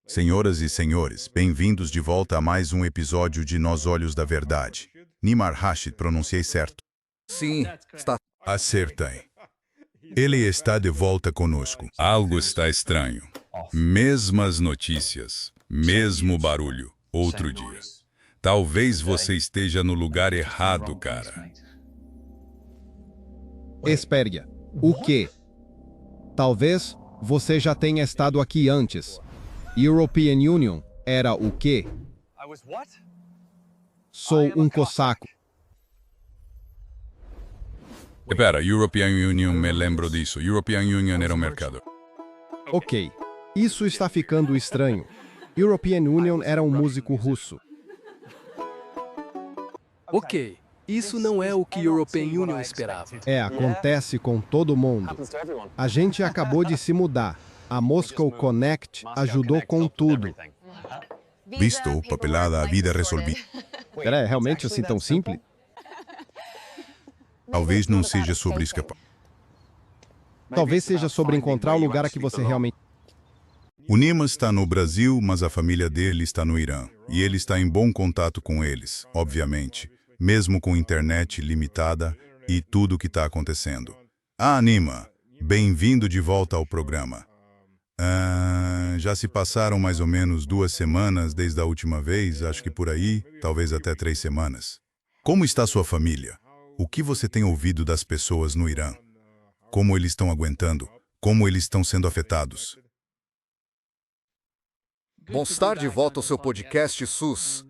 Senhoras e senhores, bem-vindos de volta a mais um episódio de Nos Olhos da Verdade. Nimar Rashid, pronunciei certo? Sim, está. Acertei. Ele está de volta conosco. Algo está estranho. Mesmas notícias, mesmo barulho, outro dia. Talvez você esteja no lugar errado, cara. Espere. O quê? Talvez você já tenha estado aqui antes. European Union era o quê? Sou um cossaco. Espera, European Union, me lembro disso. European Union era um mercado. Ok, isso está ficando estranho. European Union era um músico russo. Ok, isso não é o que European Union esperava. Acontece com todo mundo. A gente acabou de se mudar. A Moscow Connect ajudou com tudo. Visto, papelada, a vida resolvida. É realmente assim tão simples? Talvez não seja sobre escapar. Talvez seja sobre encontrar o lugar a que você realmente... O Nima está no Brasil, mas a família dele está no Irã. E ele está em bom contato com eles, obviamente. Mesmo com internet limitada e tudo o que está acontecendo. Nima, bem-vindo de volta ao programa. Já se passaram mais ou menos 2 semanas desde a última vez, acho que por aí, talvez até 3 semanas. Como está sua família? O que você tem ouvido das pessoas no Irã? Como eles estão aguentando? Como eles estão sendo afetados? Bom estar de volta ao seu podcast SUS.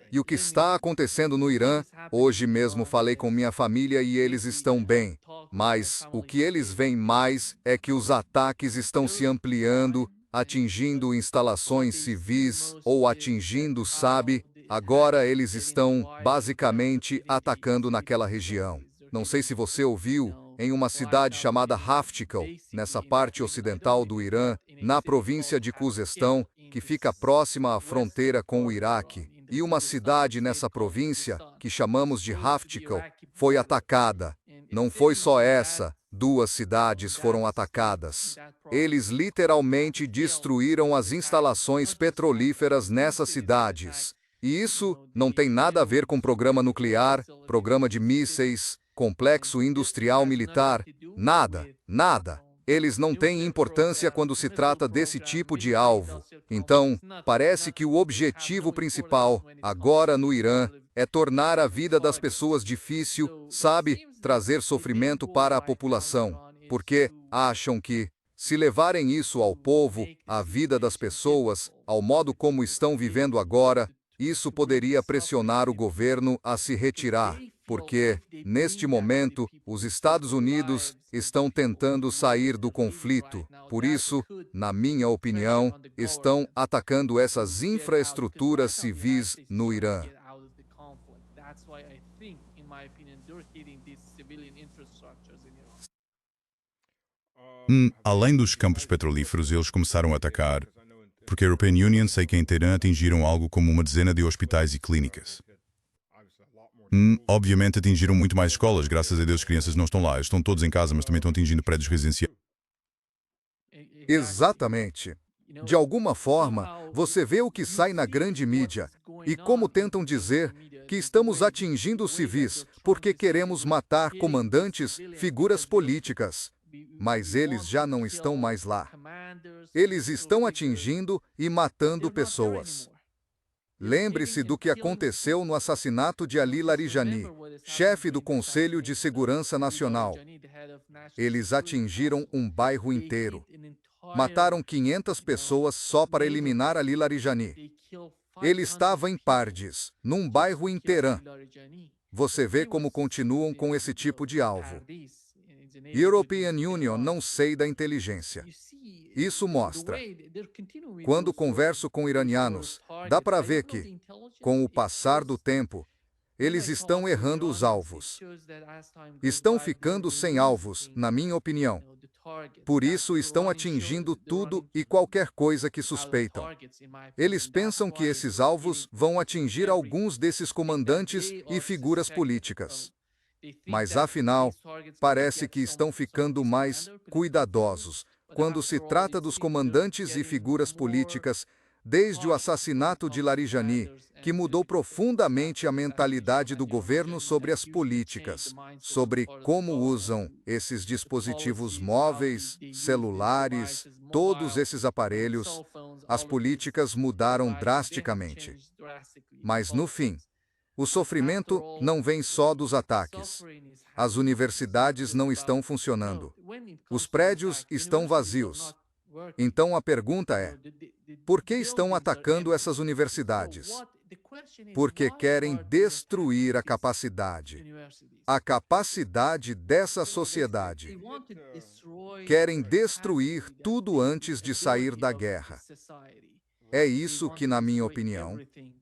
E o que está acontecendo no Irã? Hoje mesmo falei com minha família e eles estão bem. Mas o que eles veem mais é que os ataques estão se ampliando, atingindo instalações civis ou atingindo, sabe? Agora eles estão, basicamente, atacando naquela região. Não sei se você ouviu, em uma cidade chamada Haftikal, nessa parte ocidental do Irã, na província de Khuzestão, que fica próxima à fronteira com o Iraque. E uma cidade nessa província, que chamamos de Haftikal, foi atacada. Não foi só essa, 2 cidades foram atacadas. Eles literalmente destruíram as instalações petrolíferas nessas cidades. E isso não tem nada a ver com programa nuclear, programa de mísseis, complexo industrial militar, nada, nada. Eles não têm importância quando se trata desse tipo de alvo. Então, parece que o objetivo principal, agora no Irã, é tornar a vida das pessoas difícil, sabe? Trazer sofrimento para a população. Porque acham que, se levarem isso ao povo, à vida das pessoas, ao modo como estão vivendo agora, isso poderia pressionar o governo a se retirar, porque, neste momento, os Estados Unidos estão tentando sair do conflito. Por isso, na minha opinião, estão atacando essas infraestruturas civis no Irã. Além dos campos petrolíferos, eles começaram a atacar, porque a European Union sei que em Teherã atingiram algo como 10 de hospitais e clínicas. Obviamente atingiram muito mais escolas, graças a Deus as crianças não estão lá, estão todos em casa, mas também estão atingindo prédios residenciais. Exatamente. De alguma forma, você vê o que sai na grande mídia, e como tentam dizer que estamos atingindo os civis porque queremos matar comandantes, figuras políticas. Mas eles já não estão mais lá. Eles estão atingindo e matando pessoas. Lembre-se do que aconteceu no assassinato de Ali Larijani, chefe do Conselho de Segurança Nacional. Eles atingiram um bairro inteiro. Mataram 500 pessoas só para eliminar Ali Larijani. Ele estava em Pardes, num bairro em Teherã. Você vê como continuam com esse tipo de alvo. European Union não sei da inteligência. Isso mostra. Quando converso com iranianos, dá para ver que, com o passar do tempo, eles estão errando os alvos. Estão ficando sem alvos, na minha opinião. Por isso estão atingindo tudo e qualquer coisa que suspeitam. Eles pensam que esses alvos vão atingir alguns desses comandantes e figuras políticas. Mas, afinal, parece que estão ficando mais cuidadosos quando se trata dos comandantes e figuras políticas, desde o assassinato de Larijani, que mudou profundamente a mentalidade do governo sobre as políticas, sobre como usam esses dispositivos móveis, celulares, todos esses aparelhos. As políticas mudaram drasticamente. Mas, no fim, o sofrimento não vem só dos ataques. As universidades não estão funcionando. Os prédios estão vazios. Então a pergunta é: por que estão atacando essas universidades? Porque querem destruir a capacidade dessa sociedade. Querem destruir tudo antes de sair da guerra. É isso que, na minha opinião,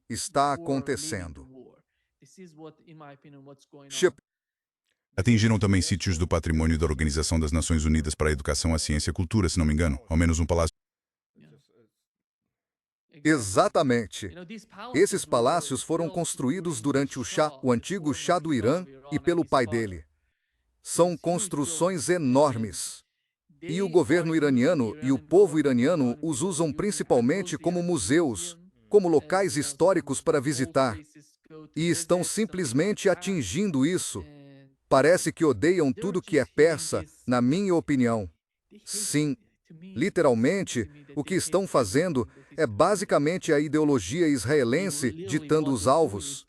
está acontecendo. Atingiram também sítios do patrimônio da Organização das Nações Unidas para a Educação, a Ciência e a Cultura, se não me engano. Ao menos um palácio. Exatamente. Esses palácios foram construídos durante o antigo Shah do Irã, e pelo pai dele. São construções enormes. E o governo iraniano e o povo iraniano os usam principalmente como museus, como locais históricos para visitar. E estão simplesmente atingindo isso. Parece que odeiam tudo que é persa, na minha opinião. Sim, literalmente, o que estão fazendo é basicamente a ideologia israelense ditando os alvos.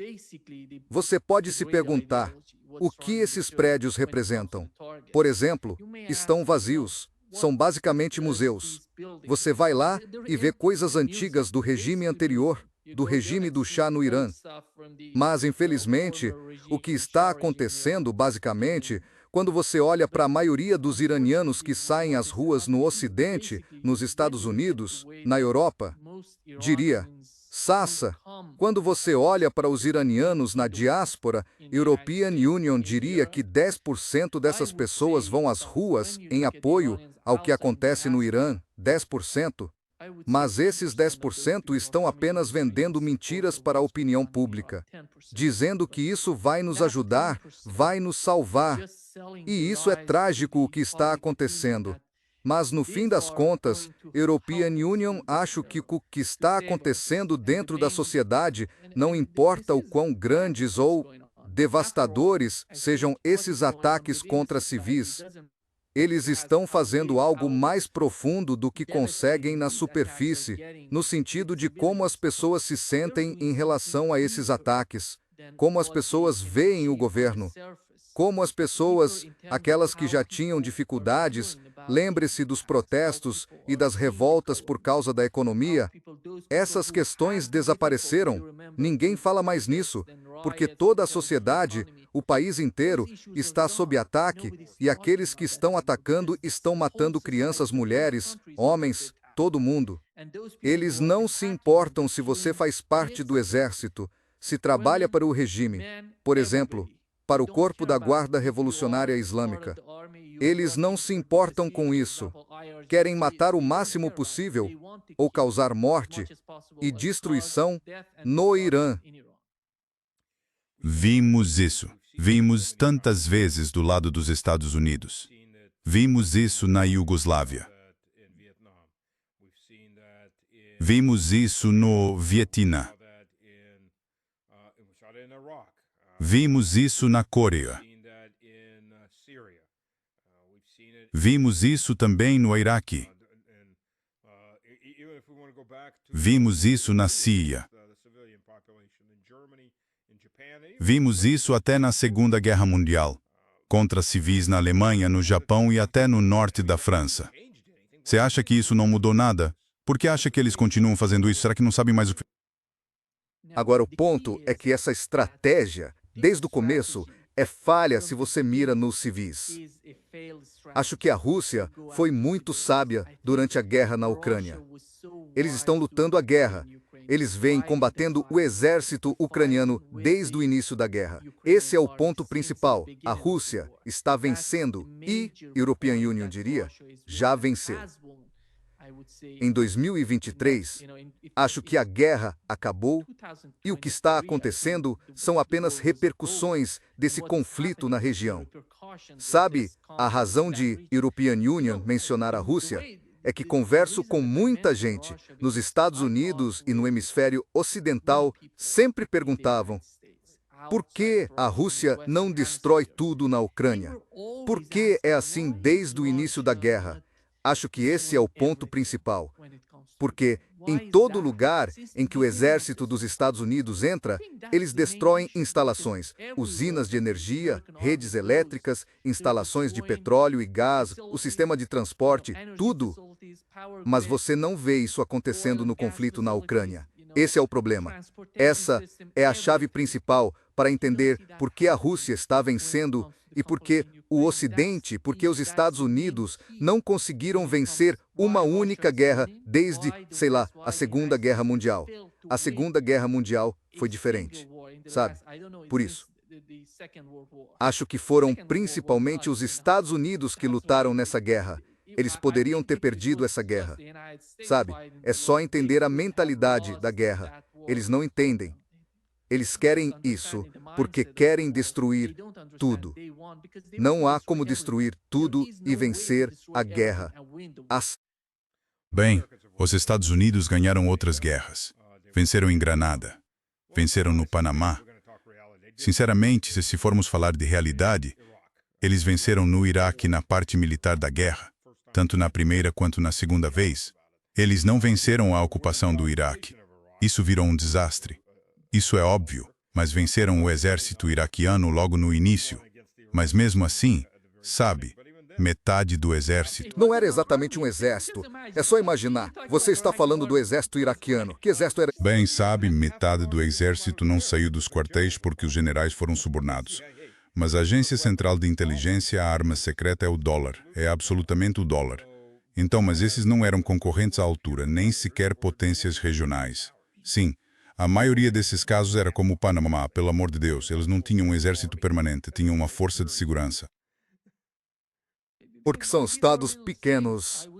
Você pode se perguntar, o que esses prédios representam? Por exemplo, estão vazios. São basicamente museus. Você vai lá e vê coisas antigas do regime anterior, do regime do Shah no Irã. Mas, infelizmente, o que está acontecendo, basicamente, quando você olha para a maioria dos iranianos que saem às ruas no Ocidente, nos Estados Unidos, na Europa, diria, Sassa, quando você olha para os iranianos na diáspora, European Union diria que 10% dessas pessoas vão às ruas em apoio ao que acontece no Irã, 10%. Mas esses 10% estão apenas vendendo mentiras para a opinião pública, dizendo que isso vai nos ajudar, vai nos salvar. E isso é trágico o que está acontecendo. Mas, no fim das contas, European Union acha que o que está acontecendo dentro da sociedade, não importa o quão grandes ou devastadores sejam esses ataques contra civis, eles estão fazendo algo mais profundo do que conseguem na superfície, no sentido de como as pessoas se sentem em relação a esses ataques, como as pessoas veem o governo, como as pessoas, aquelas que já tinham dificuldades, lembre-se dos protestos e das revoltas por causa da economia, essas questões desapareceram, ninguém fala mais nisso, porque toda a sociedade, o país inteiro, está sob ataque e aqueles que estão atacando estão matando crianças, mulheres, homens, todo mundo. Eles não se importam se você faz parte do exército, se trabalha para o regime, por exemplo, para o corpo da Guarda Revolucionária Islâmica. Eles não se importam com isso. Querem matar o máximo possível ou causar morte e destruição no Irã. Vimos isso. Vimos tantas vezes do lado dos Estados Unidos. Vimos isso na Iugoslávia. Vimos isso no Vietnã. Vimos isso na Coreia. Vimos isso também no Iraque. Vimos isso na Síria. Vimos isso até na Segunda Guerra Mundial, contra civis na Alemanha, no Japão e até no norte da França. Você acha que isso não mudou nada? Por que acha que eles continuam fazendo isso? Será que não sabem mais o que... Agora, o ponto é que essa estratégia, desde o começo, é falha se você mira nos civis. Acho que a Rússia foi muito sábia durante a guerra na Ucrânia. Eles estão lutando a guerra. Eles vêm combatendo o exército ucraniano desde o início da guerra. Esse é o ponto principal. A Rússia está vencendo e, European Union diria, já venceu. Em 2023, acho que a guerra acabou e o que está acontecendo são apenas repercussões desse conflito na região. Sabe, a razão de European Union mencionar a Rússia é que converso com muita gente nos Estados Unidos e no hemisfério ocidental, sempre perguntavam: por que a Rússia não destrói tudo na Ucrânia? Por que é assim desde o início da guerra? Acho que esse é o ponto principal. Porque em todo lugar em que o exército dos Estados Unidos entra, eles destroem instalações, usinas de energia, redes elétricas, instalações de petróleo e gás, o sistema de transporte, tudo. Mas você não vê isso acontecendo no conflito na Ucrânia. Esse é o problema. Essa é a chave principal para entender por que a Rússia está vencendo e por que o Ocidente, porque os Estados Unidos não conseguiram vencer uma única guerra desde, sei lá, a Segunda Guerra Mundial. A Segunda Guerra Mundial foi diferente, sabe? Por isso, acho que foram principalmente os Estados Unidos que lutaram nessa guerra. Eles poderiam ter perdido essa guerra, sabe? É só entender a mentalidade da guerra. Eles não entendem. Eles querem isso porque querem destruir tudo. Não há como destruir tudo e vencer a guerra. Bem, os Estados Unidos ganharam outras guerras. Venceram em Granada. Venceram no Panamá. Sinceramente, se formos falar de realidade, eles venceram no Iraque na parte militar da guerra, tanto na primeira quanto na segunda vez. Eles não venceram a ocupação do Iraque. Isso virou um desastre. Isso é óbvio, mas venceram o exército iraquiano logo no início. Mas mesmo assim, sabe, metade do exército. Não era exatamente um exército. É só imaginar. Você está falando do exército iraquiano. Que exército era? Bem, sabe, metade do exército não saiu dos quartéis porque os generais foram subornados. Mas a Agência Central de Inteligência, a arma secreta é o dólar. É absolutamente o dólar. Então, mas esses não eram concorrentes à altura, nem sequer potências regionais. Sim. A maioria desses casos era como o Panamá, pelo amor de Deus. Eles não tinham um exército permanente, tinham uma força de segurança. Porque são estados pequenos.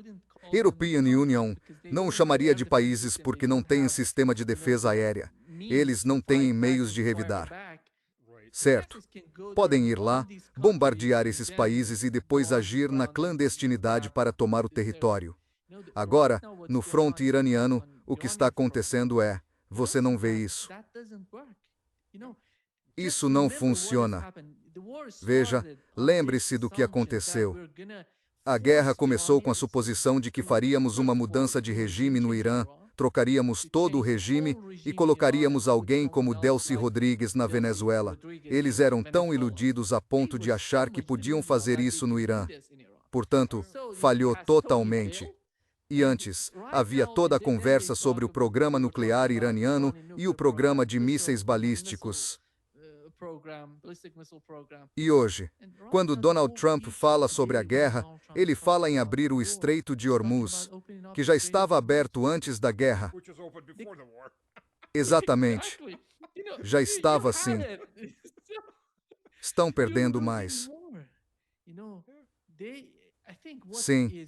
European Union não chamaria de países porque não têm sistema de defesa aérea. Eles não têm meios de revidar. Certo. Podem ir lá, bombardear esses países e depois agir na clandestinidade para tomar o território. Agora, no fronte iraniano, o que está acontecendo é: você não vê isso. Isso não funciona. Veja, lembre-se do que aconteceu. A guerra começou com a suposição de que faríamos uma mudança de regime no Irã, trocaríamos todo o regime e colocaríamos alguém como Delcy Rodrigues na Venezuela. Eles eram tão iludidos a ponto de achar que podiam fazer isso no Irã. Portanto, falhou totalmente. E antes, havia toda a conversa sobre o programa nuclear iraniano e o programa de mísseis balísticos. E hoje, quando Donald Trump fala sobre a guerra, ele fala em abrir o Estreito de Hormuz, que já estava aberto antes da guerra. Exatamente. Já estava assim. Estão perdendo mais. Sim.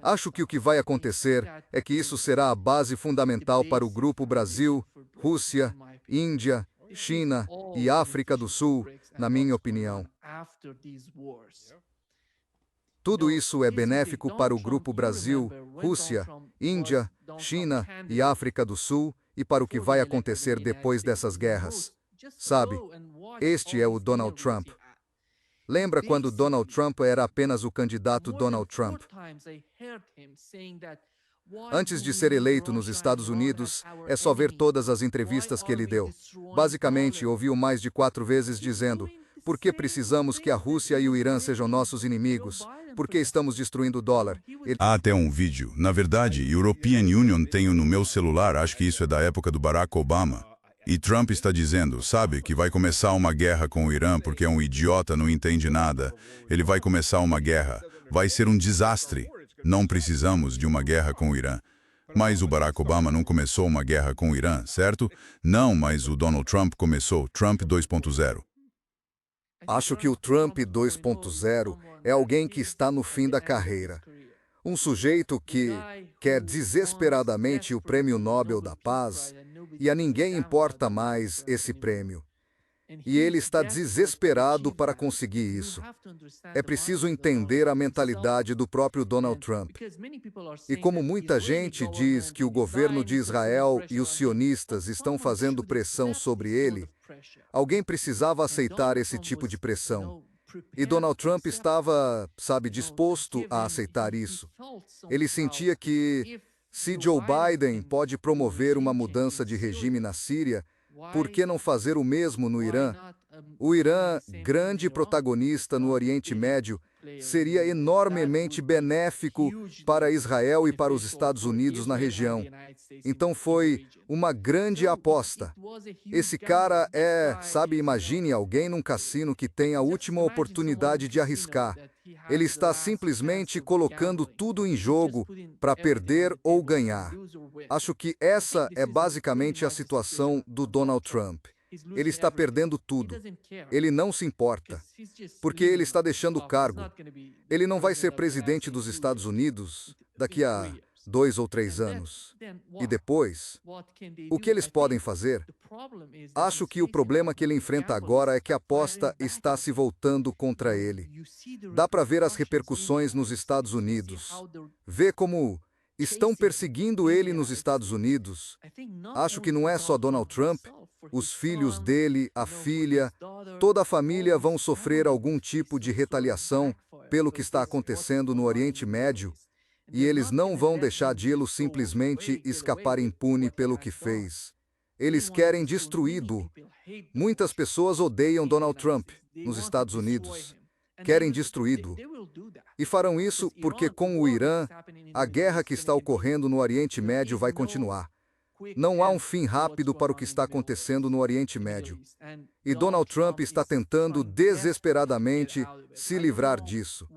Acho que o que vai acontecer é que isso será a base fundamental para o Grupo Brasil, Rússia, Índia, China e África do Sul, na minha opinião. Tudo isso é benéfico para o Grupo Brasil, Rússia, Índia, China e África do Sul e para o que vai acontecer depois dessas guerras. Sabe, este é o Donald Trump. Lembra quando Donald Trump era apenas o candidato Donald Trump? Antes de ser eleito nos Estados Unidos, é só ver todas as entrevistas que ele deu. Basicamente, ouviu mais de 4 vezes dizendo: por que precisamos que a Rússia e o Irã sejam nossos inimigos? Por que estamos destruindo o dólar? Há até um vídeo. Na verdade, European Union tenho no meu celular, acho que isso é da época do Barack Obama. E Trump está dizendo, sabe, que vai começar uma guerra com o Irã porque é um idiota, não entende nada. Ele vai começar uma guerra. Vai ser um desastre. Não precisamos de uma guerra com o Irã. Mas o Barack Obama não começou uma guerra com o Irã, certo? Não, mas o Donald Trump começou. Trump 2.0. Acho que o Trump 2.0 é alguém que está no fim da carreira. Um sujeito que quer desesperadamente o Prêmio Nobel da Paz e a ninguém importa mais esse prêmio. E ele está desesperado para conseguir isso. É preciso entender a mentalidade do próprio Donald Trump. E como muita gente diz que o governo de Israel e os sionistas estão fazendo pressão sobre ele, alguém precisava aceitar esse tipo de pressão. E Donald Trump estava, disposto a aceitar isso. Ele sentia que, se Joe Biden pode promover uma mudança de regime na Síria, por que não fazer o mesmo no Irã? O Irã, grande protagonista no Oriente Médio, seria enormemente benéfico para Israel e para os Estados Unidos na região. Então foi uma grande aposta. Esse cara imagine alguém num cassino que tem a última oportunidade de arriscar. Ele está simplesmente colocando tudo em jogo para perder ou ganhar. Acho que essa é basicamente a situação do Donald Trump. Ele está perdendo tudo. Ele não se importa, porque ele está deixando o cargo. Ele não vai ser presidente dos Estados Unidos daqui a 2 ou 3 anos. E depois, o que eles podem fazer? Acho que o problema que ele enfrenta agora é que a aposta está se voltando contra ele. Dá para ver as repercussões nos Estados Unidos. Vê como estão perseguindo ele nos Estados Unidos. Acho que não é só Donald Trump. Os filhos dele, a filha, toda a família vão sofrer algum tipo de retaliação pelo que está acontecendo no Oriente Médio, e eles não vão deixar Dilo simplesmente escapar impune pelo que fez. Eles querem destruí-lo. Muitas pessoas odeiam Donald Trump nos Estados Unidos. Querem destruí-lo. E farão isso porque, com o Irã, a guerra que está ocorrendo no Oriente Médio vai continuar. Não há um fim rápido para o que está acontecendo no Oriente Médio. E Donald Trump está tentando desesperadamente se livrar disso.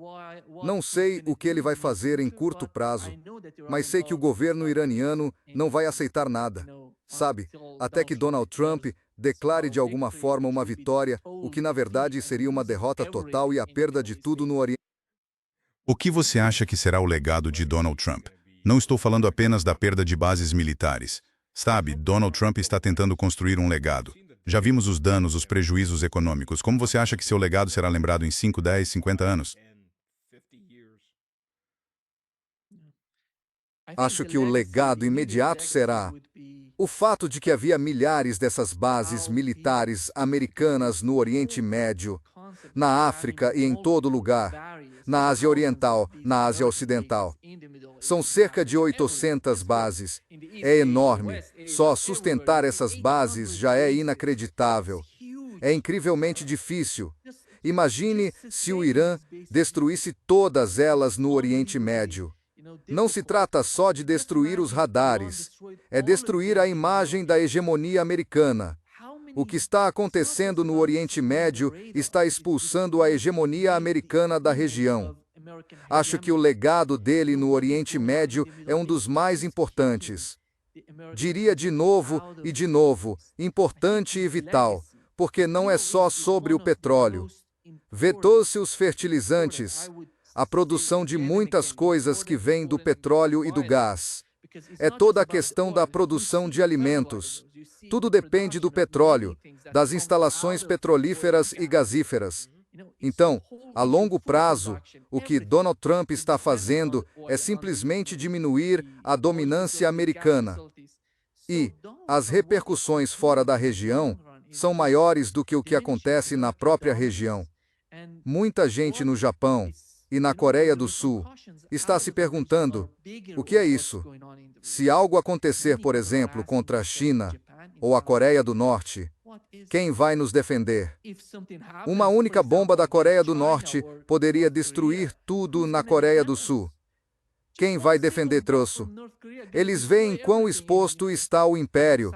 Não sei o que ele vai fazer em curto prazo, mas sei que o governo iraniano não vai aceitar nada. Até que Donald Trump declare de alguma forma uma vitória, o que na verdade seria uma derrota total e a perda de tudo no Oriente. O que você acha que será o legado de Donald Trump? Não estou falando apenas da perda de bases militares. Donald Trump está tentando construir um legado. Já vimos os danos, os prejuízos econômicos. Como você acha que seu legado será lembrado em 5, 10, 50 anos? Acho que o legado imediato será o fato de que havia milhares dessas bases militares americanas no Oriente Médio, na África e em todo lugar, na Ásia Oriental, na Ásia Ocidental. São cerca de 800 bases. É enorme. Só sustentar essas bases já é inacreditável. É incrivelmente difícil. Imagine se o Irã destruísse todas elas no Oriente Médio. Não se trata só de destruir os radares, é destruir a imagem da hegemonia americana. O que está acontecendo no Oriente Médio está expulsando a hegemonia americana da região. Acho que o legado dele no Oriente Médio é um dos mais importantes. Diria de novo e de novo, importante e vital, porque não é só sobre o petróleo. Vetou-se os fertilizantes, a produção de muitas coisas que vêm do petróleo e do gás. É toda a questão da produção de alimentos. Tudo depende do petróleo, das instalações petrolíferas e gasíferas. Então, a longo prazo, o que Donald Trump está fazendo é simplesmente diminuir a dominância americana. E as repercussões fora da região são maiores do que o que acontece na própria região. Muita gente no Japão e na Coreia do Sul está se perguntando: o que é isso? Se algo acontecer, por exemplo, contra a China ou a Coreia do Norte, quem vai nos defender? Uma única bomba da Coreia do Norte poderia destruir tudo na Coreia do Sul. Quem vai defender troço? Eles veem quão exposto está o Império.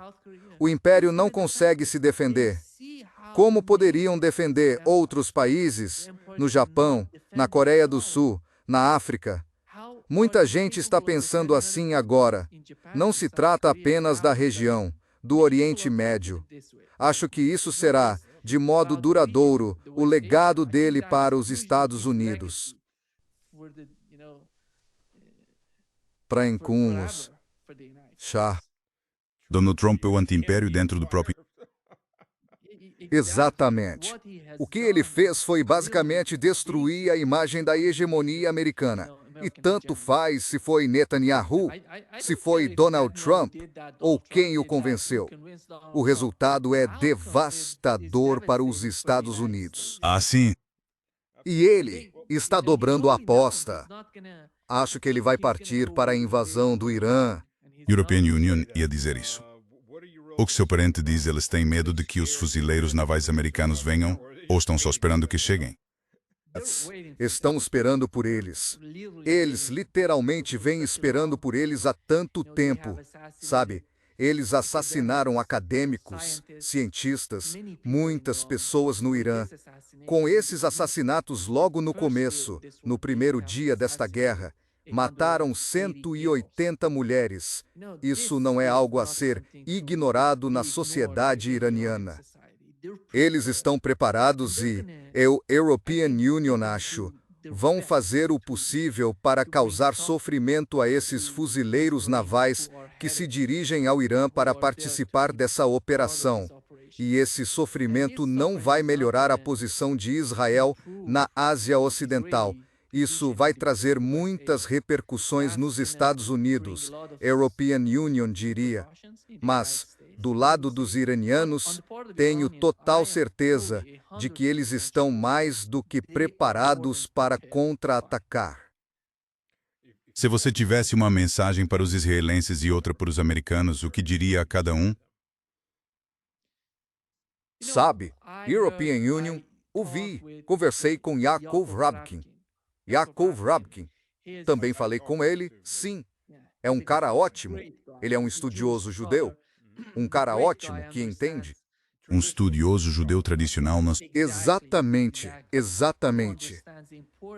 O Império não consegue se defender. Como poderiam defender outros países, no Japão, na Coreia do Sul, na África? Muita gente está pensando assim agora. Não se trata apenas da região, do Oriente Médio. Acho que isso será, de modo duradouro, o legado dele para os Estados Unidos. Para incumos. Donald Trump é o anti-império dentro do próprio... Exatamente. O que ele fez foi basicamente destruir a imagem da hegemonia americana. E tanto faz se foi Netanyahu, se foi Donald Trump ou quem o convenceu. O resultado é devastador para os Estados Unidos. Assim, E ele está dobrando a aposta. Acho que ele vai partir para a invasão do Irã. European Union ia dizer isso. O que seu parente diz, eles têm medo de que os fuzileiros navais americanos venham ou estão só esperando que cheguem? Estão esperando por eles. Eles literalmente vêm esperando por eles há tanto tempo. Sabe, eles assassinaram acadêmicos, cientistas, muitas pessoas no Irã. Com esses assassinatos logo no começo, no primeiro dia desta guerra, mataram 180 mulheres. Isso não é algo a ser ignorado na sociedade iraniana. Eles estão preparados e, eu, European Union, acho, vão fazer o possível para causar sofrimento a esses fuzileiros navais que se dirigem ao Irã para participar dessa operação. E esse sofrimento não vai melhorar a posição de Israel na Ásia Ocidental. Isso vai trazer muitas repercussões nos Estados Unidos, European Union diria. Mas, do lado dos iranianos, tenho total certeza de que eles estão mais do que preparados para contra-atacar. Se você tivesse uma mensagem para os israelenses e outra para os americanos, o que diria a cada um? Sabe, European Union, ouvi, conversei com Yaakov Rabkin. Yaakov Rabkin. Também falei com ele, sim. É um cara ótimo. Ele é um estudioso judeu. Um cara ótimo que entende. Um estudioso judeu tradicional nas... Exatamente, exatamente.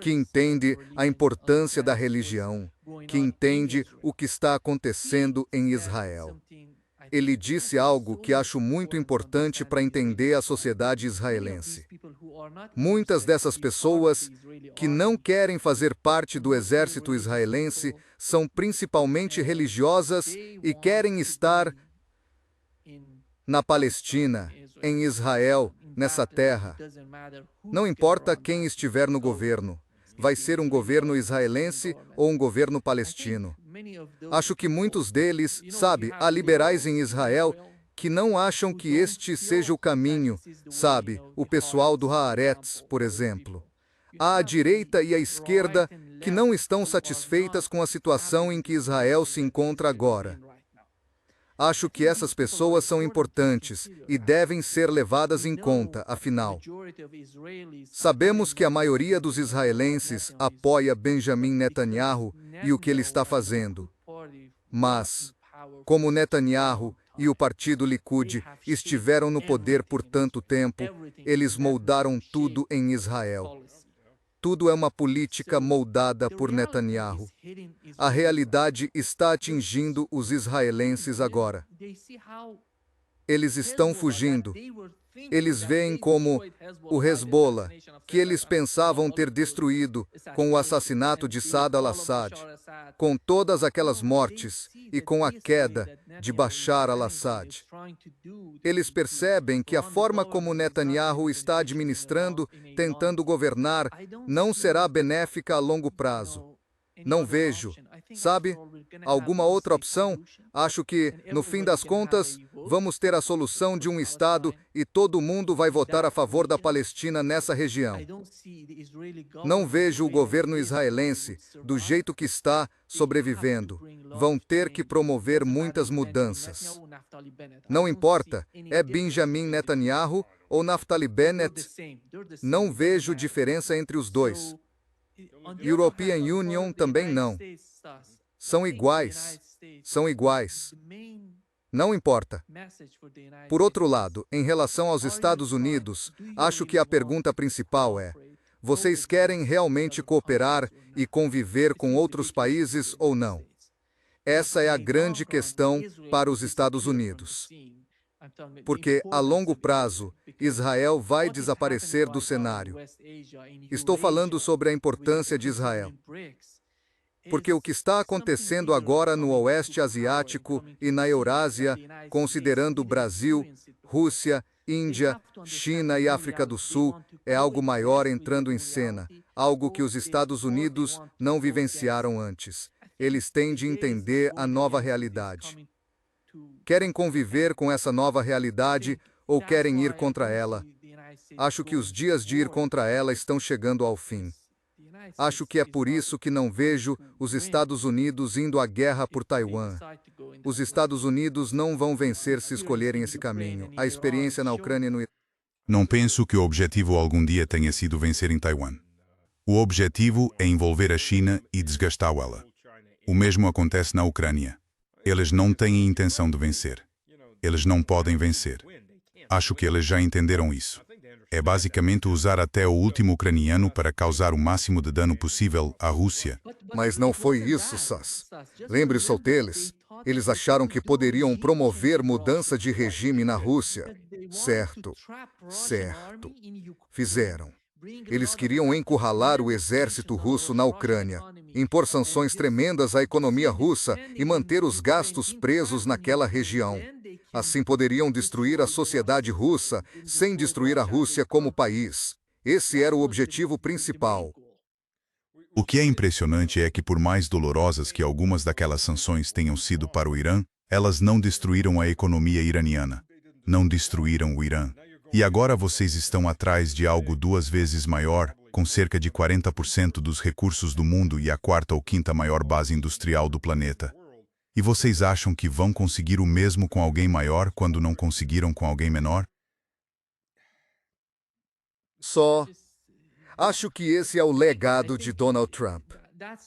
Que entende a importância da religião, que entende o que está acontecendo em Israel. Ele disse algo que acho muito importante para entender a sociedade israelense. Muitas dessas pessoas que não querem fazer parte do exército israelense são principalmente religiosas e querem estar na Palestina, em Israel, nessa terra. Não importa quem estiver no governo. Vai ser um governo israelense ou um governo palestino. Acho que muitos deles, sabe, há liberais em Israel que não acham que este seja o caminho, sabe, o pessoal do Haaretz, por exemplo. Há a direita e a esquerda que não estão satisfeitas com a situação em que Israel se encontra agora. Acho que essas pessoas são importantes e devem ser levadas em conta, afinal. Sabemos que a maioria dos israelenses apoia Benjamin Netanyahu e o que ele está fazendo. Mas, como Netanyahu e o partido Likud estiveram no poder por tanto tempo, eles moldaram tudo em Israel. Tudo é uma política moldada por Netanyahu. A realidade está atingindo os israelenses agora. Eles estão fugindo. Eles veem como o Hezbollah, que eles pensavam ter destruído com o assassinato de Saad al-Assad, com todas aquelas mortes e com a queda de Bashar al-Assad. Eles percebem que a forma como Netanyahu está administrando, tentando governar, não será benéfica a longo prazo. Não vejo, sabe, alguma outra opção. Acho que, no fim das contas, vamos ter a solução de um Estado e todo mundo vai votar a favor da Palestina nessa região. Não vejo o governo israelense, do jeito que está, sobrevivendo. Vão ter que promover muitas mudanças. Não importa, é Benjamin Netanyahu ou Naftali Bennett. Não vejo diferença entre os dois. European Union também não. São iguais. São iguais. Não importa. Por outro lado, em relação aos Estados Unidos, acho que a pergunta principal é: vocês querem realmente cooperar e conviver com outros países ou não? Essa é a grande questão para os Estados Unidos. Porque, a longo prazo, Israel vai desaparecer do cenário. Estou falando sobre a importância de Israel. Porque o que está acontecendo agora no Oeste Asiático e na Eurásia, considerando Brasil, Rússia, Índia, China e África do Sul é algo maior entrando em cena, algo que os Estados Unidos não vivenciaram antes. Eles têm de entender a nova realidade. Querem conviver com essa nova realidade ou querem ir contra ela? Acho que os dias de ir contra ela estão chegando ao fim. Acho que é por isso que não vejo os Estados Unidos indo à guerra por Taiwan. Os Estados Unidos não vão vencer se escolherem esse caminho. A experiência na Ucrânia e no Irã. Não penso que o objetivo algum dia tenha sido vencer em Taiwan. O objetivo é envolver a China e desgastá-la. O mesmo acontece na Ucrânia. Eles não têm intenção de vencer. Eles não podem vencer. Acho que eles já entenderam isso. É basicamente usar até o último ucraniano para causar o máximo de dano possível à Rússia. Mas não foi isso, Sass. Lembre-se deles. Eles acharam que poderiam promover mudança de regime na Rússia. Certo. Fizeram. Eles queriam encurralar o exército russo na Ucrânia, impor sanções tremendas à economia russa e manter os gastos presos naquela região. Assim poderiam destruir a sociedade russa sem destruir a Rússia como país. Esse era o objetivo principal. O que é impressionante é que, por mais dolorosas que algumas daquelas sanções tenham sido para o Irã, elas não destruíram a economia iraniana. Não destruíram o Irã. E agora vocês estão atrás de algo 2 vezes maior, com cerca de 40% dos recursos do mundo e a 4ª ou 5ª maior base industrial do planeta. E vocês acham que vão conseguir o mesmo com alguém maior quando não conseguiram com alguém menor? Acho que esse é o legado de Donald Trump.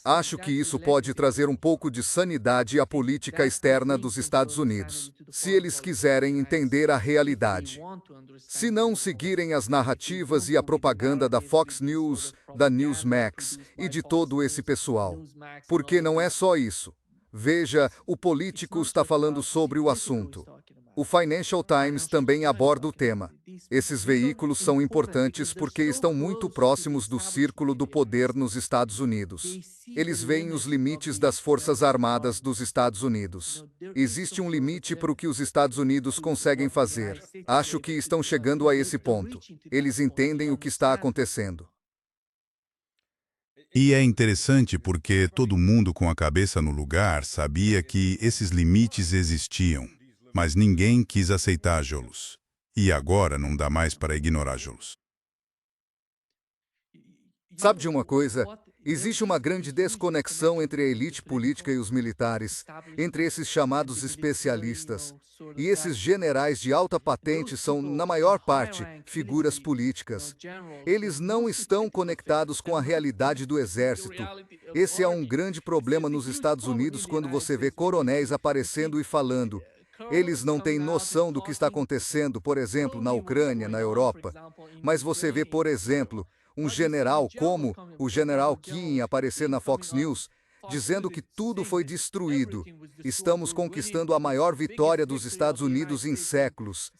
Acho que isso pode trazer um pouco de sanidade à política externa dos Estados Unidos, se eles quiserem entender a realidade. Se não seguirem as narrativas e a propaganda da Fox News, da Newsmax e de todo esse pessoal. Porque não é só isso. Veja, o Político está falando sobre o assunto. O Financial Times também aborda o tema. Esses veículos são importantes porque estão muito próximos do círculo do poder nos Estados Unidos. Eles veem os limites das Forças Armadas dos Estados Unidos. Existe um limite para o que os Estados Unidos conseguem fazer. Acho que estão chegando a esse ponto. Eles entendem o que está acontecendo. E é interessante porque todo mundo com a cabeça no lugar sabia que esses limites existiam, mas ninguém quis aceitá-los. E agora não dá mais para ignorá-los. Sabe de uma coisa? Existe uma grande desconexão entre a elite política e os militares, entre esses chamados especialistas. E esses generais de alta patente são, na maior parte, figuras políticas. Eles não estão conectados com a realidade do exército. Esse é um grande problema nos Estados Unidos quando você vê coronéis aparecendo e falando. Eles não têm noção do que está acontecendo, por exemplo, na Ucrânia, na Europa. Mas você vê, por exemplo, um general como o general King aparecer na Fox News, dizendo que tudo foi destruído. Estamos conquistando a maior vitória dos Estados Unidos em séculos.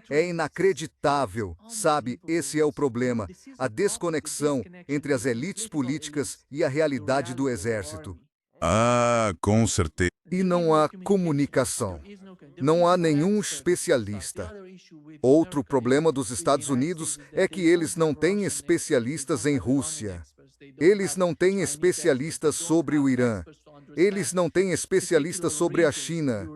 É inacreditável, sabe? Esse é o problema, a desconexão entre as elites políticas e a realidade do exército. Ah, com certeza. E não há comunicação. Não há nenhum especialista. Outro problema dos Estados Unidos é que eles não têm especialistas em Rússia. Eles não têm especialistas sobre o Irã. Eles não têm especialistas sobre a China.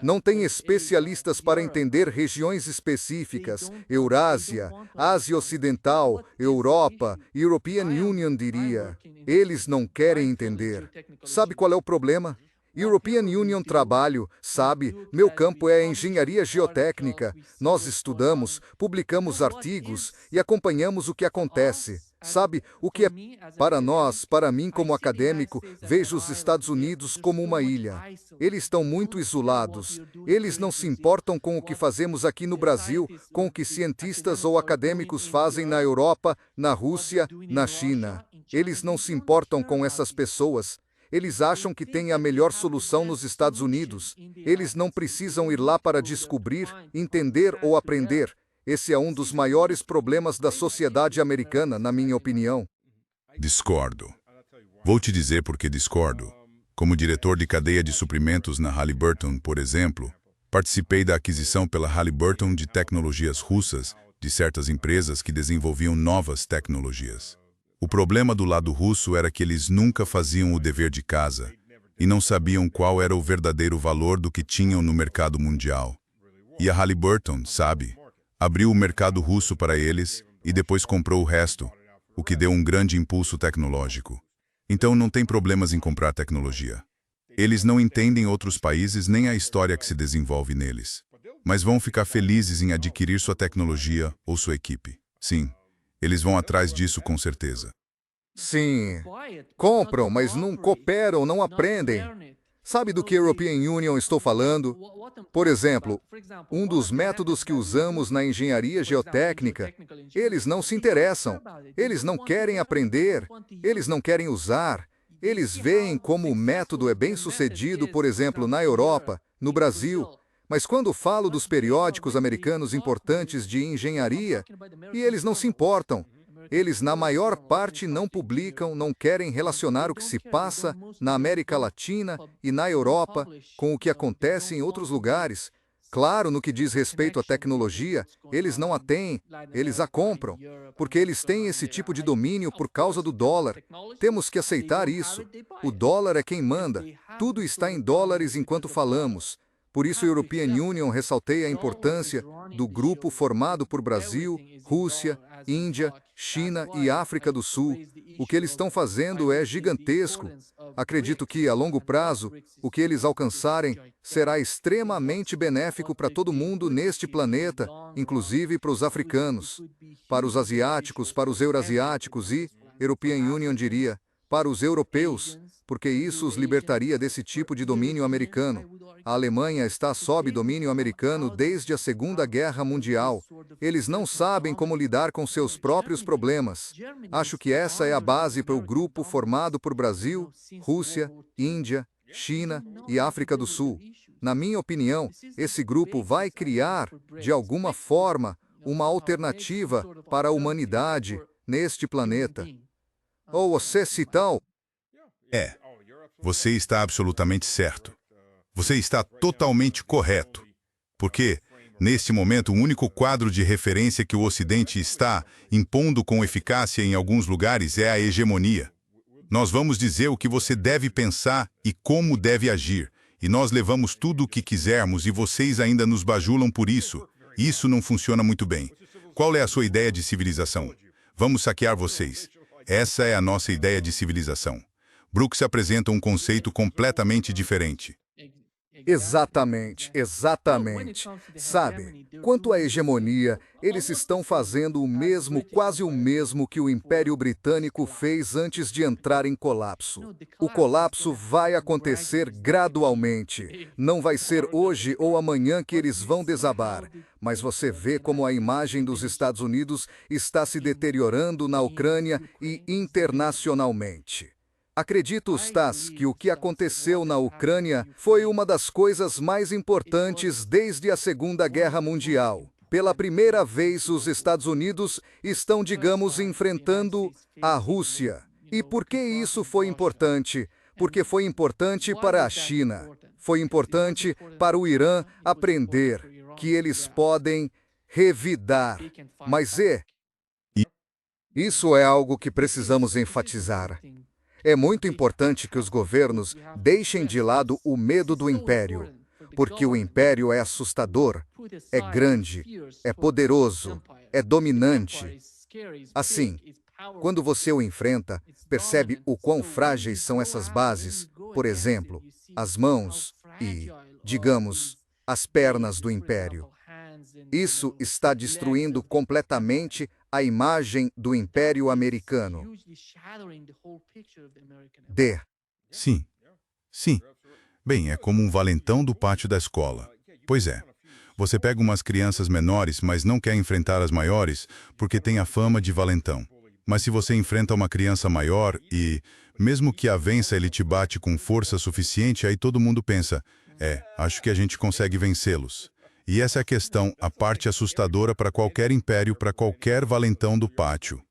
Não têm especialistas para entender regiões específicas, Eurásia, Ásia Ocidental, Europa, European Union diria. Eles não querem entender. Sabe qual é o problema? European Union trabalho, sabe, meu campo é a engenharia geotécnica. Nós estudamos, publicamos artigos e acompanhamos o que acontece. Sabe, o que é para nós, para mim como acadêmico, vejo os Estados Unidos como uma ilha. Eles estão muito isolados. Eles não se importam com o que fazemos aqui no Brasil, com o que cientistas ou acadêmicos fazem na Europa, na Rússia, na China. Eles não se importam com essas pessoas. Eles acham que têm a melhor solução nos Estados Unidos. Eles não precisam ir lá para descobrir, entender ou aprender. Esse é um dos maiores problemas da sociedade americana, na minha opinião. Discordo. Vou te dizer por que discordo. Como diretor de cadeia de suprimentos na Halliburton, por exemplo, Participei da aquisição pela Halliburton de tecnologias russas de certas empresas que desenvolviam novas tecnologias. O problema do lado russo era que eles nunca faziam o dever de casa e não sabiam qual era o verdadeiro valor do que tinham no mercado mundial. E a Halliburton, sabe, abriu o mercado russo para eles e depois comprou o resto, o que deu um grande impulso tecnológico. Então não tem problemas em comprar tecnologia. Eles não entendem outros países nem a história que se desenvolve neles, mas vão ficar felizes em adquirir sua tecnologia ou sua equipe. Sim, eles vão atrás disso com certeza. Sim, compram, mas não cooperam, não aprendem. Sabe do que European Union estou falando? Por exemplo, um dos métodos que usamos na engenharia geotécnica, eles não se interessam, eles não querem aprender, eles não querem usar. Eles veem como o método é bem sucedido, por exemplo, na Europa, no Brasil. Mas quando falo dos periódicos americanos importantes de engenharia, e eles não se importam. Eles, na maior parte, não publicam, não querem relacionar o que se passa na América Latina e na Europa com o que acontece em outros lugares. Claro, no que diz respeito à tecnologia, eles não a têm, eles a compram, porque eles têm esse tipo de domínio por causa do dólar. Temos que aceitar isso. O dólar é quem manda. Tudo está em dólares enquanto falamos. Por isso, a European Union ressaltei a importância do grupo formado por Brasil, Rússia, Índia, China e África do Sul. O que eles estão fazendo é gigantesco. Acredito que, a longo prazo, o que eles alcançarem será extremamente benéfico para todo mundo neste planeta, inclusive para os africanos, para os asiáticos, para os eurasiáticos e, European Union diria, para os europeus, porque isso os libertaria desse tipo de domínio americano. A Alemanha está sob domínio americano desde a Segunda Guerra Mundial. Eles não sabem como lidar com seus próprios problemas. Acho que essa é a base para o grupo formado por Brasil, Rússia, Índia, China e África do Sul. Na minha opinião, esse grupo vai criar, de alguma forma, uma alternativa para a humanidade neste planeta. Ou você se tal? Você está absolutamente certo. Você está totalmente correto. Porque, neste momento, o único quadro de referência que o Ocidente está impondo com eficácia em alguns lugares é a hegemonia. Nós vamos dizer o que você deve pensar e como deve agir, e nós levamos tudo o que quisermos e vocês ainda nos bajulam por isso. Isso não funciona muito bem. Qual é a sua ideia de civilização? Vamos saquear vocês. Essa é a nossa ideia de civilização. Brooks apresenta um conceito completamente diferente. Exatamente, exatamente. Sabe, quanto à hegemonia, eles estão fazendo o mesmo, quase o mesmo que o Império Britânico fez antes de entrar em colapso. O colapso vai acontecer gradualmente. Não vai ser hoje ou amanhã que eles vão desabar. Mas você vê como a imagem dos Estados Unidos está se deteriorando na Ucrânia e internacionalmente. Acredito, Stas, que o que aconteceu na Ucrânia foi uma das coisas mais importantes desde a Segunda Guerra Mundial. Pela primeira vez, os Estados Unidos estão, digamos, enfrentando a Rússia. E por que isso foi importante? Porque foi importante para a China. Foi importante para o Irã aprender que eles podem revidar. Mas isso é algo que precisamos enfatizar. É muito importante que os governos deixem de lado o medo do império, porque o império é assustador, é grande, é poderoso, é dominante. Assim, quando você o enfrenta, percebe o quão frágeis são essas bases, por exemplo, as mãos e, digamos, as pernas do império. Isso está destruindo completamente a imagem do Império Americano. Sim, sim. Bem, é como um valentão do pátio da escola. Pois é. Você pega umas crianças menores, mas não quer enfrentar as maiores, porque tem a fama de valentão. Mas se você enfrenta uma criança maior e, mesmo que a vença, ele te bate com força suficiente, aí todo mundo pensa, acho que a gente consegue vencê-los. E essa é a questão, a parte assustadora para qualquer império, para qualquer valentão do pátio.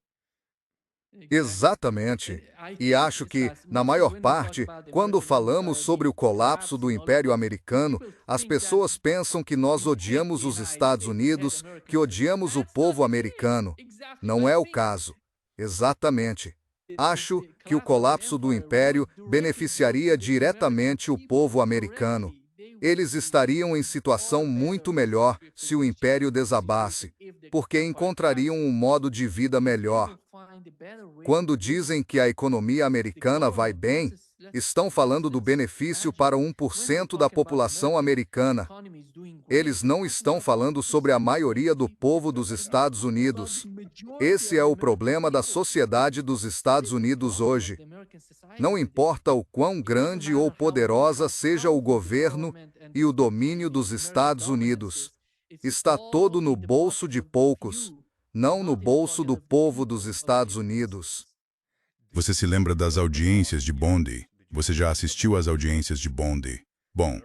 Exatamente. E acho que, na maior parte, quando falamos sobre o colapso do Império Americano, as pessoas pensam que nós odiamos os Estados Unidos, que odiamos o povo americano. Não é o caso. Exatamente. Acho que o colapso do Império beneficiaria diretamente o povo americano. Eles estariam em situação muito melhor se o Império desabasse, porque encontrariam um modo de vida melhor. Quando dizem que a economia americana vai bem, estão falando do benefício para 1% da população americana. Eles não estão falando sobre a maioria do povo dos Estados Unidos. Esse é o problema da sociedade dos Estados Unidos hoje. Não importa o quão grande ou poderosa seja o governo e o domínio dos Estados Unidos, está todo no bolso de poucos, não no bolso do povo dos Estados Unidos. Você se lembra das audiências de Bondi? Você já assistiu às audiências de Bondi? Bom,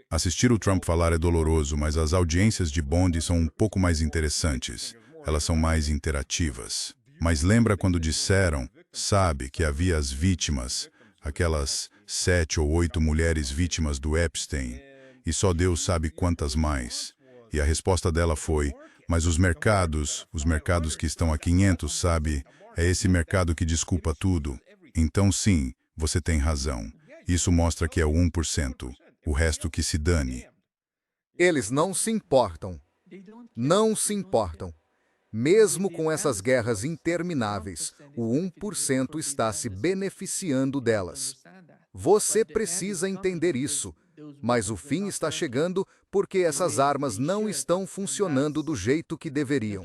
assistir o Trump falar é doloroso, mas as audiências de Bondi são um pouco mais interessantes. Elas são mais interativas. Mas lembra quando disseram, sabe, que havia as vítimas, aquelas 7 ou 8 mulheres vítimas do Epstein, e só Deus sabe quantas mais. E a resposta dela foi, mas os mercados que estão a 500, sabe, é esse mercado que desculpa tudo. Então sim, você tem razão. Isso mostra que é o 1%. O resto que se dane. Eles não se importam. Não se importam. Mesmo com essas guerras intermináveis, o 1% está se beneficiando delas. Você precisa entender isso. Mas o fim está chegando porque essas armas não estão funcionando do jeito que deveriam.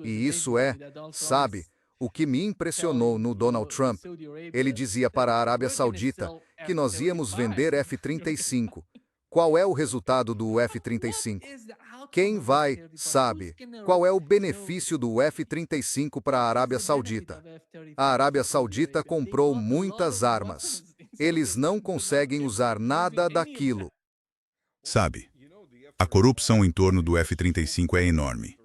E isso é, sabe, o que me impressionou no Donald Trump. Ele dizia para a Arábia Saudita que nós íamos vender F-35. Qual é o resultado do F-35? Quem vai, sabe, qual é o benefício do F-35 para a Arábia Saudita? A Arábia Saudita comprou muitas armas. Eles não conseguem usar nada daquilo. Sabe, a corrupção em torno do F-35 é enorme.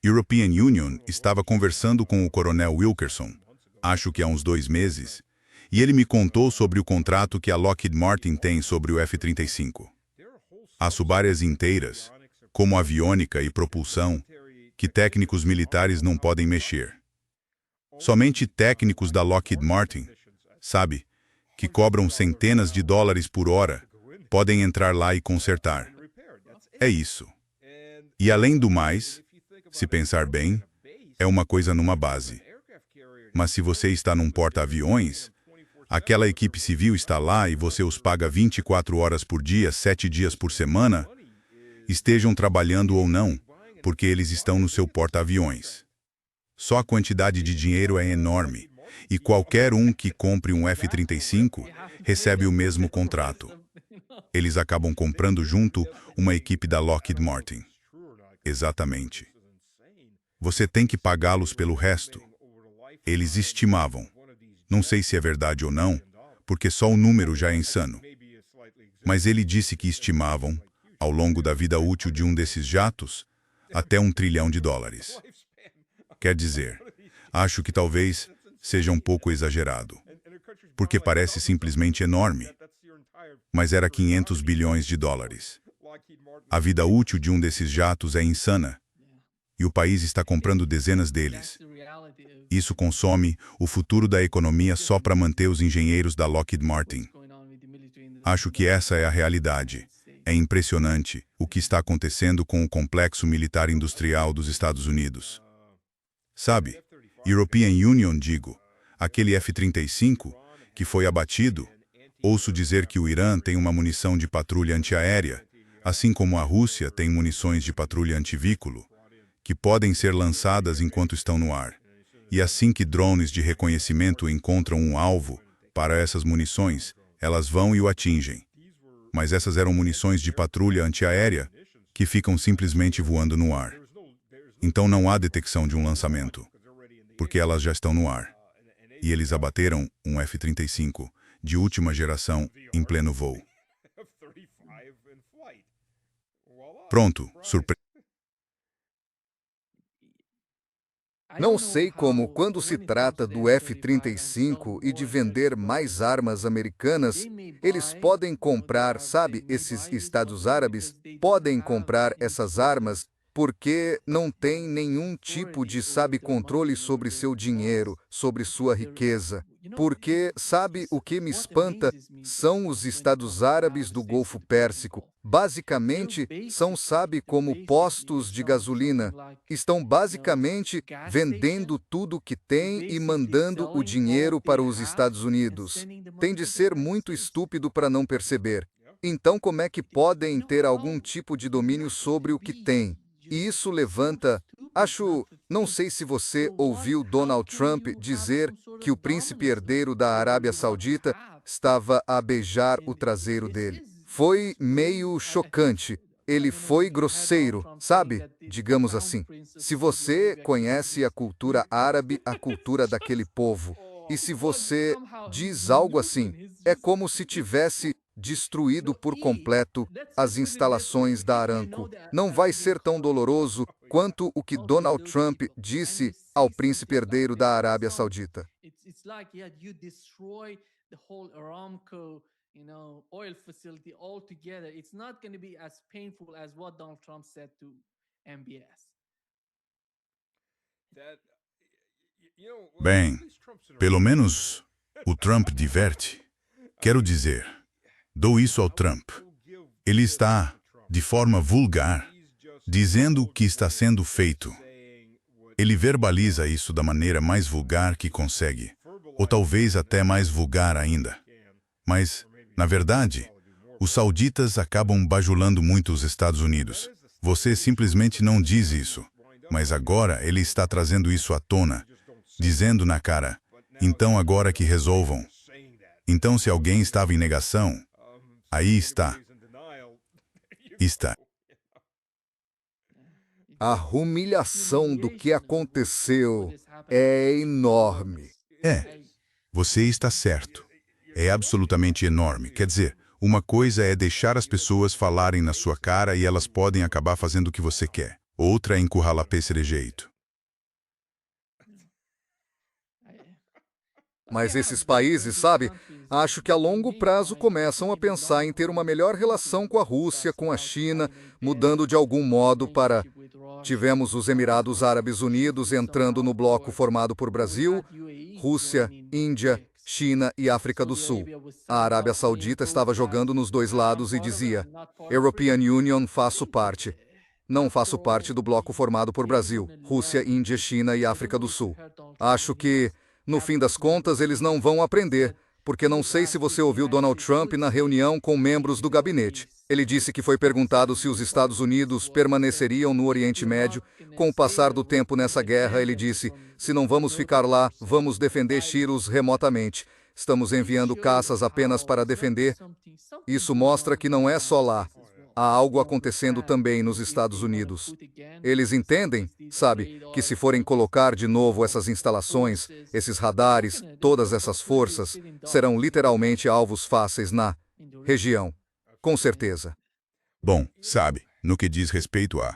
European Union estava conversando com o coronel Wilkerson, acho que há uns 2 meses, e ele me contou sobre o contrato que a Lockheed Martin tem sobre o F-35. Há subáreas inteiras, como aviônica e propulsão, que técnicos militares não podem mexer. Somente técnicos da Lockheed Martin, sabe, que cobram centenas de dólares por hora, podem entrar lá e consertar. É isso. E além do mais, se pensar bem, é uma coisa numa base. Mas se você está num porta-aviões, aquela equipe civil está lá e você os paga 24 horas por dia, 7 dias por semana, estejam trabalhando ou não, porque eles estão no seu porta-aviões. Só a quantidade de dinheiro é enorme, e qualquer um que compre um F-35 recebe o mesmo contrato. Eles acabam comprando junto uma equipe da Lockheed Martin. Exatamente. Você tem que pagá-los pelo resto. Eles estimavam. Não sei se é verdade ou não, porque só o número já é insano. Mas ele disse que estimavam, ao longo da vida útil de um desses jatos, até $1 trilhão. Quer dizer, acho que talvez seja um pouco exagerado, porque parece simplesmente enorme. Mas era $500 bilhões. A vida útil de um desses jatos é insana, e o país está comprando dezenas deles. Isso consome o futuro da economia só para manter os engenheiros da Lockheed Martin. Acho que essa é a realidade. É impressionante o que está acontecendo com o complexo militar industrial dos Estados Unidos. Sabe, European Union, digo, aquele F-35 que foi abatido, ouço dizer que o Irã tem uma munição de patrulha antiaérea, assim como a Rússia tem munições de patrulha antivículo, que podem ser lançadas enquanto estão no ar. E assim que drones de reconhecimento encontram um alvo para essas munições, elas vão e o atingem. Mas essas eram munições de patrulha antiaérea que ficam simplesmente voando no ar. Então não há detecção de um lançamento, porque elas já estão no ar. E eles abateram um F-35 de última geração em pleno voo. Pronto, surpresa. Não sei como, quando se trata do F-35 e de vender mais armas americanas, eles podem comprar, sabe, esses Estados Árabes podem comprar essas armas porque não tem nenhum tipo de, sabe, controle sobre seu dinheiro, sobre sua riqueza. Porque, sabe, o que me espanta são os Estados Árabes do Golfo Pérsico. Basicamente, são, sabe, como postos de gasolina. Estão basicamente vendendo tudo que tem e mandando o dinheiro para os Estados Unidos. Tem de ser muito estúpido para não perceber. Então, como é que podem ter algum tipo de domínio sobre o que tem? E isso levanta, não sei se você ouviu Donald Trump dizer que o príncipe herdeiro da Arábia Saudita estava a beijar o traseiro dele. Foi meio chocante. Ele foi grosseiro, sabe? Digamos assim. Se você conhece a cultura árabe, a cultura daquele povo, e se você diz algo assim, é como se tivesse destruído por completo as instalações da Aramco. Não vai ser tão doloroso quanto o que Donald Trump disse ao príncipe herdeiro da Arábia Saudita. Oil facility altogether. It's not going to be as painful as what Donald Trump said to MBS. Bem, pelo menos o Trump diverte. Quero dizer, dou isso ao Trump. Ele está, de forma vulgar, dizendo o que está sendo feito. Ele verbaliza isso da maneira mais vulgar que consegue, ou talvez até mais vulgar ainda. Mas, na verdade, os sauditas acabam bajulando muito os Estados Unidos. Você simplesmente não diz isso, mas agora ele está trazendo isso à tona, dizendo na cara, então agora que resolvam. Então se alguém estava em negação, aí está. Está. A humilhação do que aconteceu é enorme. Você está certo. É absolutamente enorme. Quer dizer, uma coisa é deixar as pessoas falarem na sua cara e elas podem acabar fazendo o que você quer. Outra é encurralar desse jeito. Mas esses países, sabe, acho que a longo prazo começam a pensar em ter uma melhor relação com a Rússia, com a China, mudando de algum modo para... Tivemos os Emirados Árabes Unidos entrando no bloco formado por Brasil, Rússia, Índia, China e África do Sul. A Arábia Saudita estava jogando nos dois lados e dizia, European Union, faço parte. Não faço parte do bloco formado por Brasil, Rússia, Índia, China e África do Sul. Acho que, no fim das contas, eles não vão aprender, porque não sei se você ouviu Donald Trump na reunião com membros do gabinete. Ele disse que foi perguntado se os Estados Unidos permaneceriam no Oriente Médio. Com o passar do tempo nessa guerra, ele disse, se não vamos ficar lá, vamos defender Shiros remotamente. Estamos enviando caças apenas para defender. Isso mostra que não é só lá. Há algo acontecendo também nos Estados Unidos. Eles entendem, sabe, que se forem colocar de novo essas instalações, esses radares, todas essas forças, serão literalmente alvos fáceis na região. Com certeza. Bom, sabe, no que diz respeito a...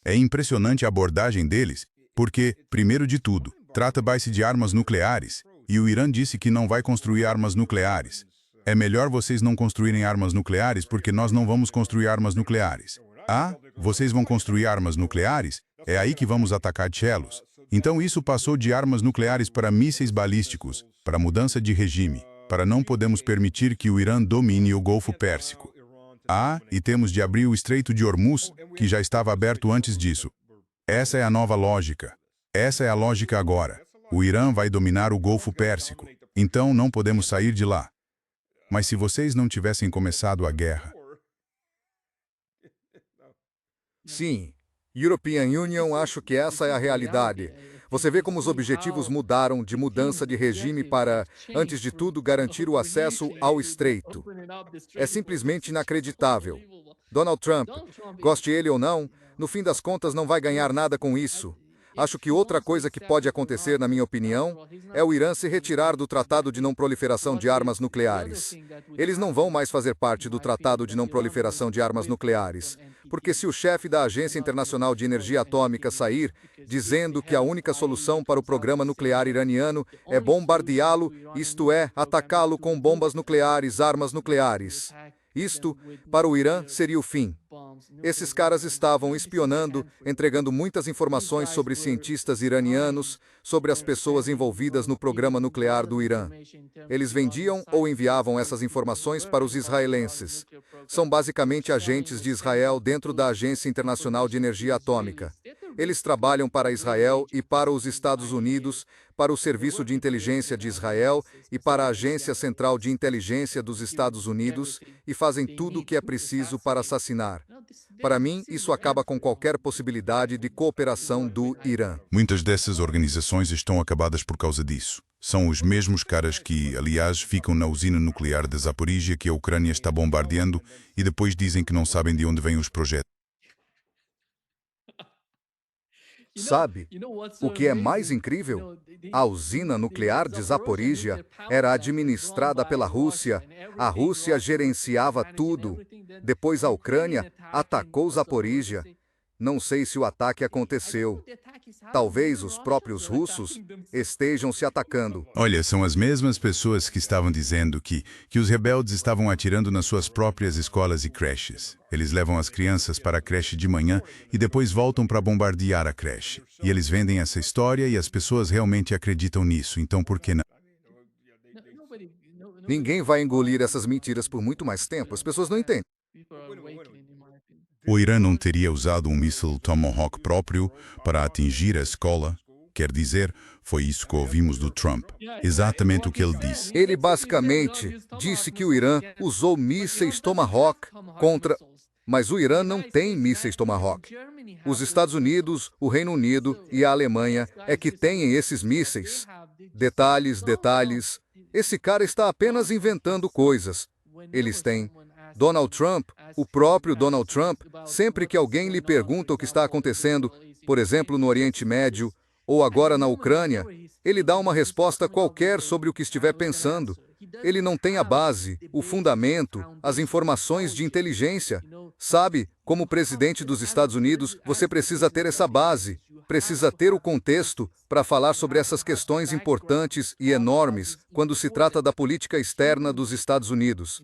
É impressionante a abordagem deles, porque, primeiro de tudo, trata-se de armas nucleares, e o Irã disse que não vai construir armas nucleares. É melhor vocês não construírem armas nucleares porque nós não vamos construir armas nucleares. Ah, vocês vão construir armas nucleares? É aí que vamos atacar Chelos. Então isso passou de armas nucleares para mísseis balísticos, para mudança de regime, para não podemos permitir que o Irã domine o Golfo Pérsico. Ah, e temos de abrir o Estreito de Hormuz, que já estava aberto antes disso. Essa é a nova lógica. Essa é a lógica agora. O Irã vai dominar o Golfo Pérsico, então não podemos sair de lá. Mas se vocês não tivessem começado a guerra... Sim, European Union, acho que essa é a realidade. Você vê como os objetivos mudaram de mudança de regime para, antes de tudo, garantir o acesso ao estreito. É simplesmente inacreditável. Donald Trump, goste ele ou não, no fim das contas não vai ganhar nada com isso. Acho que outra coisa que pode acontecer, na minha opinião, é o Irã se retirar do Tratado de Não Proliferação de Armas Nucleares. Eles não vão mais fazer parte do Tratado de Não Proliferação de Armas Nucleares, Porque se o chefe da Agência Internacional de Energia Atômica sair dizendo que a única solução para o programa nuclear iraniano é bombardeá-lo, isto é, atacá-lo com bombas nucleares, armas nucleares, isto, para o Irã, seria o fim. Esses caras estavam espionando, entregando muitas informações sobre cientistas iranianos, sobre as pessoas envolvidas no programa nuclear do Irã. Eles vendiam ou enviavam essas informações para os israelenses. São basicamente agentes de Israel dentro da Agência Internacional de Energia Atômica. Eles trabalham para Israel e para os Estados Unidos, para o Serviço de Inteligência de Israel e para a Agência Central de Inteligência dos Estados Unidos e fazem tudo o que é preciso para assassinar. Para mim, isso acaba com qualquer possibilidade de cooperação do Irã. Muitas dessas organizações estão acabadas por causa disso. São os mesmos caras que, aliás, ficam na usina nuclear de Zaporizhia que a Ucrânia está bombardeando e depois dizem que não sabem de onde vêm os projetos. Sabe, o que é mais incrível? A usina nuclear de Zaporizhia era administrada pela Rússia. A Rússia gerenciava tudo. Depois a Ucrânia atacou Zaporizhia. Não sei se o ataque aconteceu. Talvez os próprios russos estejam se atacando. Olha, são as mesmas pessoas que estavam dizendo que os rebeldes estavam atirando nas suas próprias escolas e creches. Eles levam as crianças para a creche de manhã e depois voltam para bombardear a creche. E eles vendem essa história e as pessoas realmente acreditam nisso, então por que não? Ninguém vai engolir essas mentiras por muito mais tempo. As pessoas não entendem. O Irã não teria usado um míssil Tomahawk próprio para atingir a escola? Quer dizer, foi isso que ouvimos do Trump. Exatamente o que ele disse. Ele basicamente disse que o Irã usou mísseis Tomahawk contra... Mas o Irã não tem mísseis Tomahawk. Os Estados Unidos, o Reino Unido e a Alemanha é que têm esses mísseis. Detalhes. Esse cara está apenas inventando coisas. Eles têm. Donald Trump, o próprio Donald Trump, sempre que alguém lhe pergunta o que está acontecendo, por exemplo, no Oriente Médio, ou agora na Ucrânia, ele dá uma resposta qualquer sobre o que estiver pensando. Ele não tem a base, o fundamento, as informações de inteligência. Sabe, como presidente dos Estados Unidos, você precisa ter essa base, precisa ter o contexto para falar sobre essas questões importantes e enormes quando se trata da política externa dos Estados Unidos.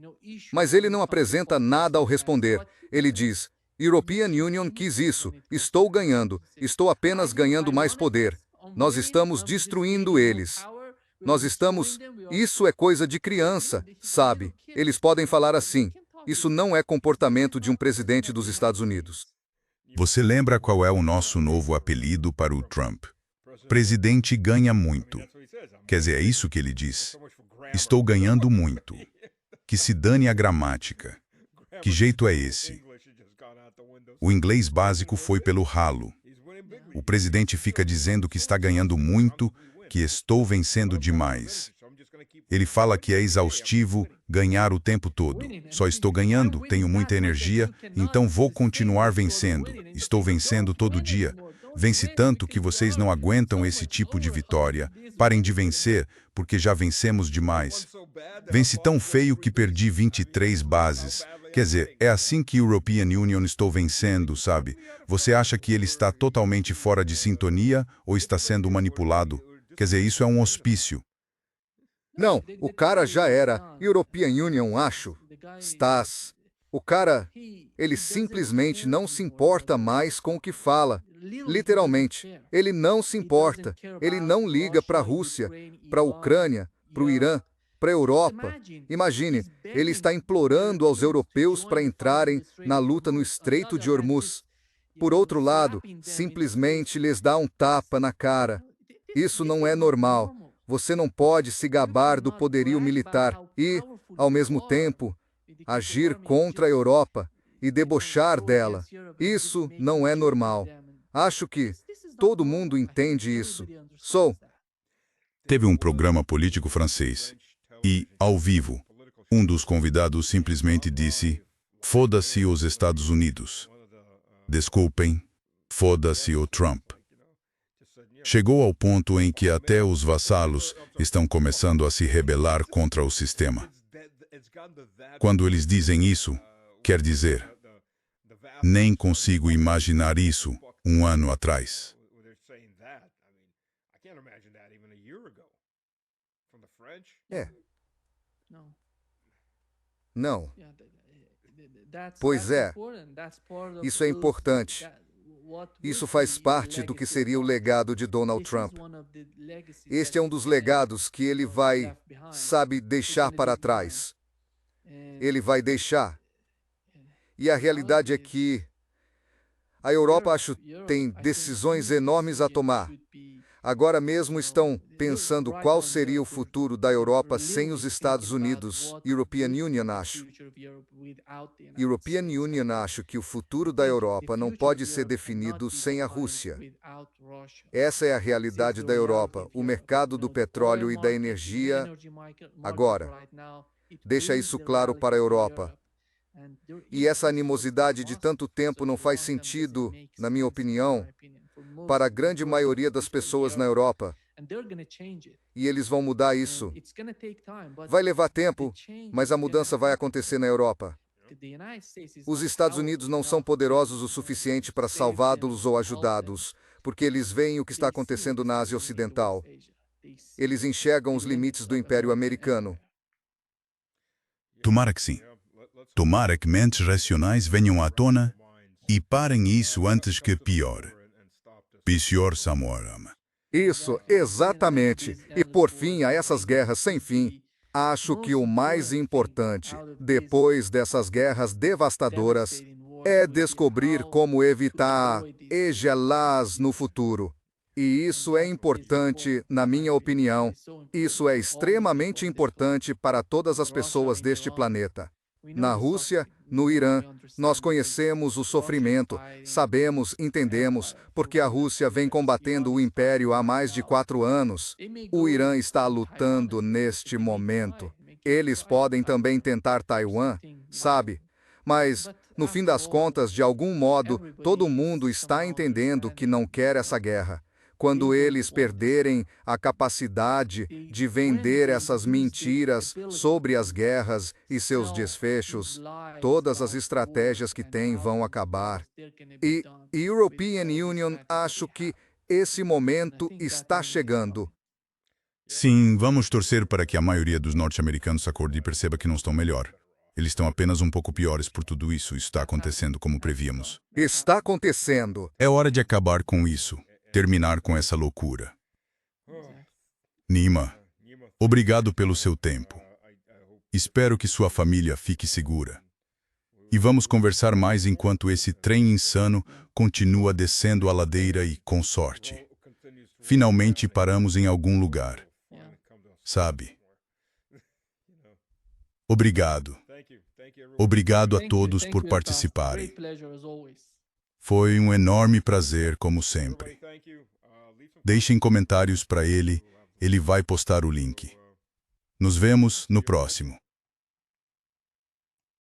Mas ele não apresenta nada ao responder. Ele diz: European Union quis isso, estou ganhando, estou apenas ganhando mais poder. Nós estamos destruindo eles. Nós estamos... Isso é coisa de criança, sabe? Eles podem falar assim. Isso não é comportamento de um presidente dos Estados Unidos. Você lembra qual é o nosso novo apelido para o Trump? Presidente ganha muito. Quer dizer, é isso que ele diz. Estou ganhando muito. Que se dane a gramática. Que jeito é esse? O inglês básico foi pelo ralo. O presidente fica dizendo que está ganhando muito, que estou vencendo demais. Ele fala que é exaustivo ganhar o tempo todo. Só estou ganhando, tenho muita energia, então vou continuar vencendo. Estou vencendo todo dia. Vence tanto que vocês não aguentam esse tipo de vitória. Parem de vencer, porque já vencemos demais. Vence tão feio que perdi 23 bases. Quer dizer, é assim que European Union estou vencendo, sabe? Você acha que ele está totalmente fora de sintonia ou está sendo manipulado? Quer dizer, isso é um hospício. Não, o cara já era. European Union, acho. Estás. O cara, ele simplesmente não se importa mais com o que fala. Literalmente, ele não se importa. Ele não liga para a Rússia, para a Ucrânia, para o Irã, para a Europa. Imagine, ele está implorando aos europeus para entrarem na luta no Estreito de Hormuz. Por outro lado, simplesmente lhes dá um tapa na cara. Isso não é normal. Você não pode se gabar do poderio militar e, ao mesmo tempo, agir contra a Europa e debochar dela. Isso não é normal. Acho que todo mundo entende isso. Teve um programa político francês e, ao vivo, um dos convidados simplesmente disse: "Foda-se os Estados Unidos. Desculpem, foda-se o Trump." Chegou ao ponto em que até os vassalos estão começando a se rebelar contra o sistema. Quando eles dizem isso, quer dizer, Nem consigo imaginar isso um ano atrás. É, No. não. Yeah, that's Pois é, important. That's part of isso é those, importante. what Isso will faz be the parte do que legacy seria o of legado de Donald This is Trump. one of the legacies Este that é um dos legados que ele vai, left behind. sabe, deixar para trás. And Ele vai deixar. E a realidade é que a Europa, acho, tem decisões enormes a tomar. Agora mesmo estão pensando qual seria o futuro da Europa sem os Estados Unidos. European Union, acho. European Union, acho que o futuro da Europa não pode ser definido sem a Rússia. Essa é a realidade da Europa, o mercado do petróleo e da energia. Agora, deixa isso claro para a Europa. E essa animosidade de tanto tempo não faz sentido, na minha opinião, para a grande maioria das pessoas na Europa. E eles vão mudar isso. Vai levar tempo, mas a mudança vai acontecer na Europa. Os Estados Unidos não são poderosos o suficiente para salvá-los ou ajudá-los, porque eles veem o que está acontecendo na Ásia Ocidental. Eles enxergam os limites do Império Americano. Tomara que sim. Tomara que mentes racionais venham à tona e parem isso antes que pior. Pior Samoram. Isso, exatamente. E por fim, a essas guerras sem fim. Acho que o mais importante, depois dessas guerras devastadoras, é descobrir como evitar egelá-las no futuro. E isso é importante, na minha opinião. Isso é extremamente importante para todas as pessoas deste planeta. Na Rússia, no Irã, nós conhecemos o sofrimento, sabemos, entendemos, porque a Rússia vem combatendo o Império há mais de 4 anos. O Irã está lutando neste momento. Eles podem também tentar Taiwan, sabe? Mas, no fim das contas, de algum modo, todo mundo está entendendo que não quer essa guerra. Quando eles perderem a capacidade de vender essas mentiras sobre as guerras e seus desfechos, todas as estratégias que têm vão acabar. E European Union, acho que esse momento está chegando. Sim, vamos torcer para que a maioria dos norte-americanos acorde e perceba que não estão melhor. Eles estão apenas um pouco piores por tudo isso. Isso está acontecendo como prevíamos. Está acontecendo. É hora de acabar com isso. Terminar com essa loucura. Nima, obrigado pelo seu tempo. Espero que sua família fique segura. E vamos conversar mais enquanto esse trem insano continua descendo a ladeira e, com sorte, finalmente paramos em algum lugar. Sabe? Obrigado. Obrigado a todos por participarem. Foi um enorme prazer, como sempre. Deixem comentários para ele vai postar o link. Nos vemos no próximo.